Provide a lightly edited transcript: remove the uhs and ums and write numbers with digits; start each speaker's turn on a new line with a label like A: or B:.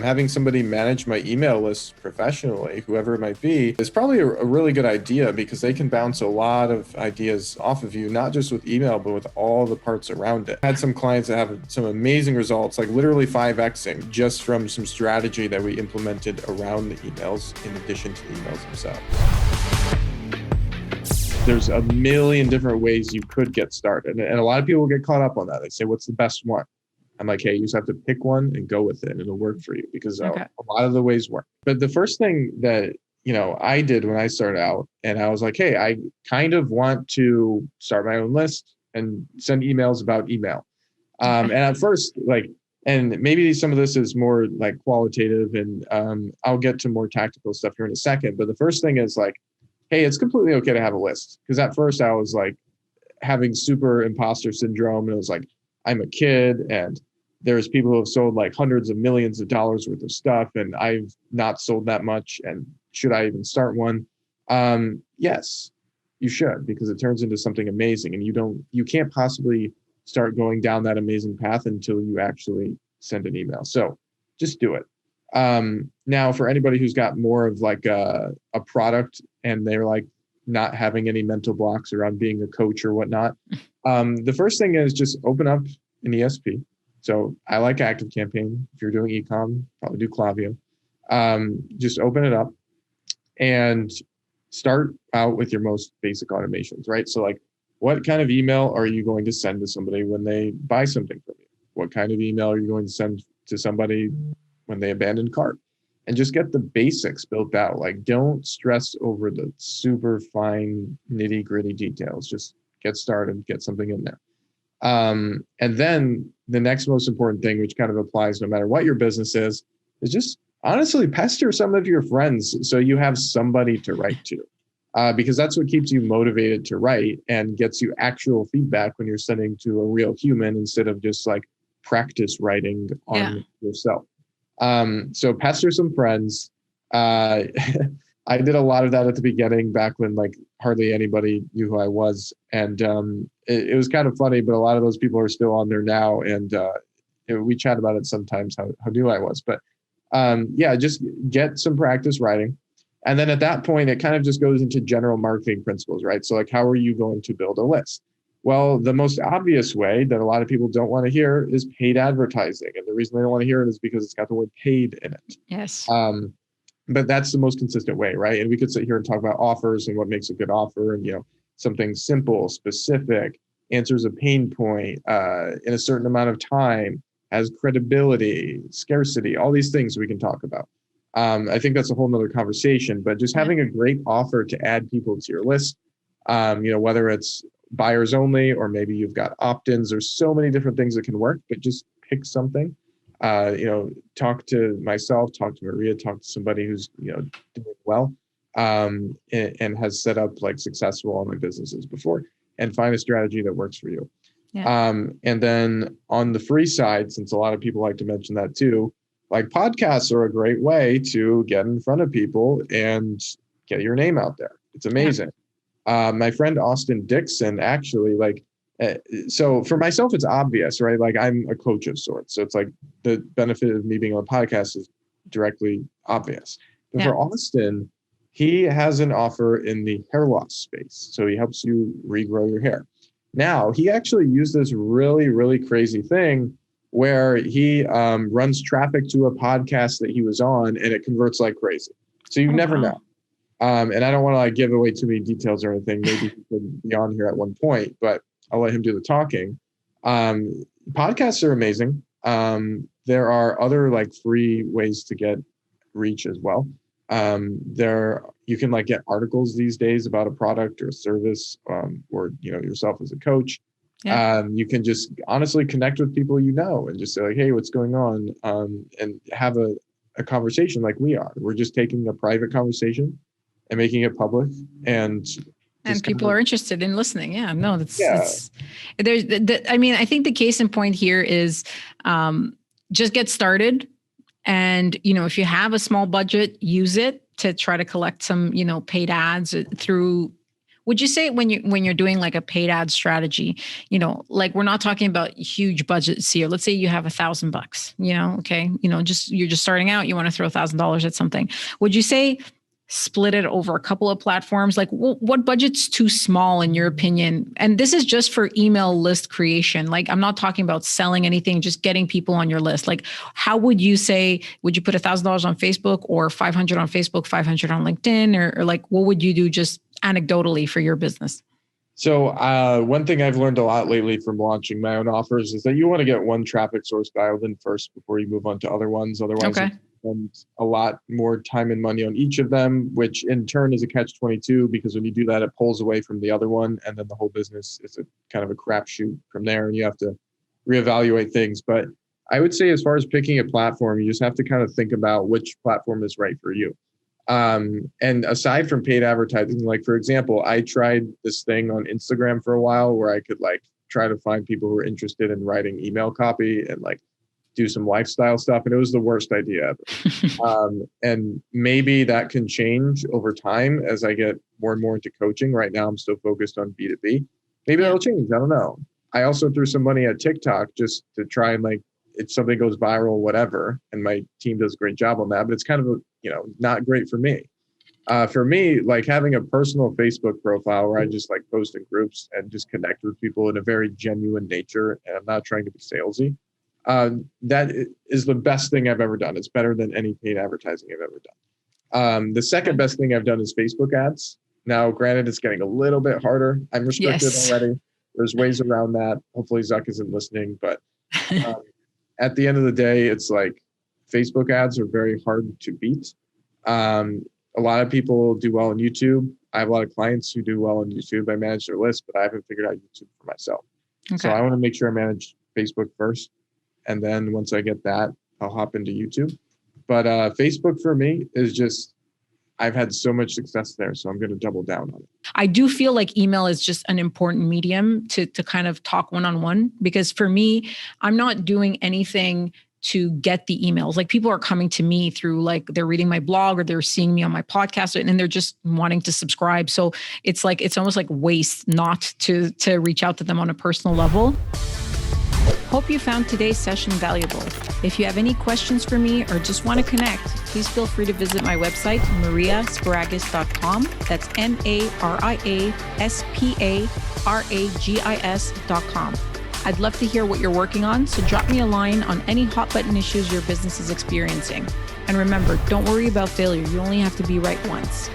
A: Having somebody manage my email list professionally, whoever it might be, is probably a really good idea because they can bounce a lot of ideas off of you, not just with email, but with all the parts around it. I had some clients that have some amazing results, like literally 5xing just from some strategy that we implemented around the emails in addition to the emails themselves. There's a million different ways you could get started. And a lot of people get caught up on that. They say, what's the best one? I'm like, hey, you just have to pick one and go with it and it'll work for you because a lot of the ways work. But the first thing that, I did when I started out and I was like, hey, I kind of want to start my own list and send emails about email. And at first, and maybe some of this is more like qualitative and I'll get to more tactical stuff here in a second. But the first thing is like, hey, it's completely okay to have a list. Because at first I was like having super imposter syndrome and it was like, I'm a kid and there's people who have sold like hundreds of millions of dollars worth of stuff and I've not sold that much. And should I even start one? Yes, you should, because it turns into something amazing and you can't possibly start going down that amazing path until you actually send an email. So just do it. Now for anybody who's got more of like a product and they're like not having any mental blocks around being a coach or whatnot. The first thing is just open up an ESP. So I like ActiveCampaign. If you're doing ecom, probably do Klaviyo. Just open it up and start out with your most basic automations, right? So like, what kind of email are you going to send to somebody when they buy something from you? What kind of email are you going to send to somebody when they abandon cart? And just get the basics built out. Like, don't stress over the super fine nitty gritty details. Just get started, get something in there. And then the next most important thing, which kind of applies no matter what your business is just honestly pester some of your friends so you have somebody to write to, because that's what keeps you motivated to write and gets you actual feedback when you're sending to a real human instead of just like practice writing on yourself. So pester some friends. I did a lot of that at the beginning back when like hardly anybody knew who I was. And it was kind of funny, but a lot of those people are still on there now. And we chat about it sometimes, how new I was. But just get some practice writing. And then at that point, it kind of just goes into general marketing principles, right? So like, how are you going to build a list? Well, the most obvious way that a lot of people don't want to hear is paid advertising. And the reason they don't want to hear it is because it's got the word paid in it.
B: Yes.
A: But that's the most consistent way, right? And we could sit here and talk about offers and what makes a good offer and, something simple, specific, answers a pain point in a certain amount of time, has credibility, scarcity, all these things we can talk about. I think that's a whole nother conversation, but just having a great offer to add people to your list, whether it's buyers only, or maybe you've got opt-ins, there's so many different things that can work, but just pick something. Talk to myself, talk to Maria, talk to somebody who's, doing well, and has set up like successful online businesses before, and find a strategy that works for you. Yeah. And then on the free side, since a lot of people like to mention that too, like podcasts are a great way to get in front of people and get your name out there. It's amazing. Yeah. My friend Austin Dixon actually so for myself, it's obvious, right? Like I'm a coach of sorts. So it's like the benefit of me being on a podcast is directly obvious. But for Austin, he has an offer in the hair loss space. So he helps you regrow your hair. Now, he actually used this really, really crazy thing where he runs traffic to a podcast that he was on and it converts like crazy. So you never know. And I don't want to like give away too many details or anything. Maybe he could be on here at one point, but I'll let him do the talking. Podcasts are amazing. There are other like free ways to get reach as well. You can like get articles these days about a product or a service, or yourself as a coach. Yeah. You can just honestly connect with people and just say like, hey, what's going on? And have a conversation like we are. We're just taking a private conversation and making it public, and
B: people are interested in listening. Yeah, no, it's there's I think the case in point here is just get started. And, if you have a small budget, use it to try to collect some, paid ads through Would you say when you're doing like a paid ad strategy, like we're not talking about huge budgets here. Let's say you have $1,000, okay, you're just starting out, you want to throw $1,000 at something. Would you say split it over a couple of platforms? Like what budget's too small in your opinion? And this is just for email list creation. Like I'm not talking about selling anything, just getting people on your list. Like how would you say, would you put $1,000 on Facebook or 500 on Facebook, 500 on LinkedIn, or like what would you do just anecdotally for your business?
A: So one thing I've learned a lot lately from launching my own offers is that you want to get one traffic source dialed in first before you move on to other ones. Otherwise, okay, spend a lot more time and money on each of them, which in turn is a catch-22 because when you do that, it pulls away from the other one, and then the whole business is a kind of a crapshoot from there, and you have to reevaluate things. But I would say as far as picking a platform, you just have to kind of think about which platform is right for you. And aside from paid advertising, like for example, I tried this thing on Instagram for a while where I could like try to find people who are interested in writing email copy and like do some lifestyle stuff. And it was the worst idea ever. And maybe that can change over time as I get more and more into coaching. Right now, I'm still focused on B2B. Maybe that'll change. I don't know. I also threw some money at TikTok just to try and like, if something goes viral, whatever. And my team does a great job on that, but it's kind of, not great for me. For me, like having a personal Facebook profile where I just like post in groups and just connect with people in a very genuine nature. And I'm not trying to be salesy. That is the best thing I've ever done. It's better than any paid advertising I've ever done. The second best thing I've done is Facebook ads. Now, granted, it's getting a little bit harder. I'm restricted already. There's ways around that. Hopefully Zuck isn't listening, but at the end of the day, it's like Facebook ads are very hard to beat. A lot of people do well on YouTube. I have a lot of clients who do well on YouTube. I manage their list, but I haven't figured out YouTube for myself. Okay. So I want to make sure I manage Facebook first. And then once I get that, I'll hop into YouTube. But Facebook for me is just, I've had so much success there. So I'm going to double down on it.
B: I do feel like email is just an important medium to kind of talk one-on-one, because for me, I'm not doing anything to get the emails. Like people are coming to me through like they're reading my blog or they're seeing me on my podcast and they're just wanting to subscribe. So it's like, it's almost like waste not to reach out to them on a personal level. Hope you found today's session valuable. If you have any questions for me or just want to connect, please feel free to visit my website, mariasparagis.com. That's mariasparagis.com. I'd love to hear what you're working on, so drop me a line on any hot button issues your business is experiencing. And remember, don't worry about failure. You only have to be right once.